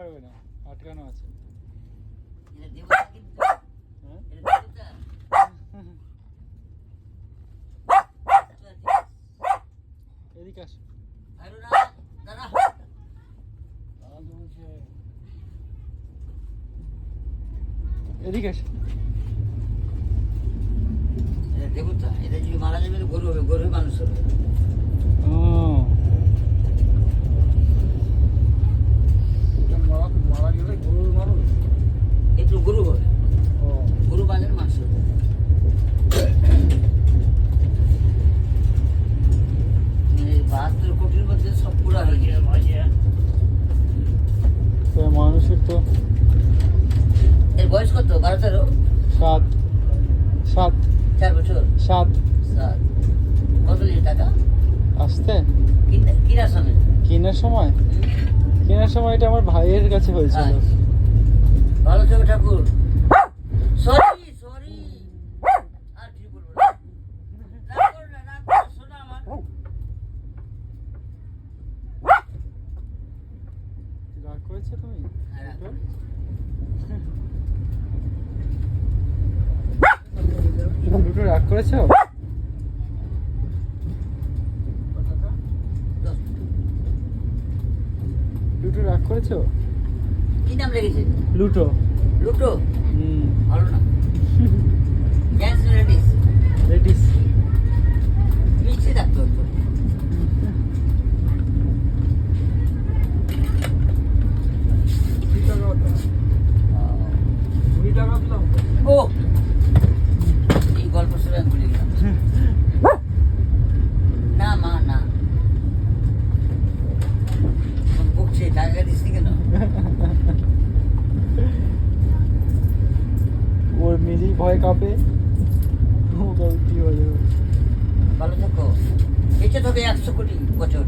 পারবে না, আটকানো আছে। এদিকে আসো। এদিকে আসো। দেবতা, এটা যদি মারা যাবে গরু হবে, গরু মানুষ হবে। মারা গেলে গরুর মানুষ একটু গরু হবে, গরু বাঁধের মাংস হবে। মানে 72 কোটির মধ্যে সব পুরা হয়ে গেছে। মানুষের তো এর বয়স কত? 12-13? 7 4 বছর। 7 কত লিটার টাকা আসতে কিনার সময়? কেনার সময় এটা আমার ভাইয়ের কাছে হয়েছিল। ভালো থাকো ঠাকুর। সরি আর কি বলবো না। রাগ করো না, শোনো আমার। রাগ করেছে তুমি? দুটো রাগ করেছো? লুটো রাগ করেছো? কি নাম রেখেছে? লুটো। লুটো? ভালো না। জেন্টস না লেডিস? লেডিস। মিষ্টি থাকতো তো। ও এই গল্প শুনে আমি ভুলে গেলাম। না মা না, বকছে, টাকা দিস কেন? ওর নিজেই ভয় কাঁপে, কি হয়ে যাবে। ভালো থাকো, বেঁচে থাকবে 100 কোটি বছর।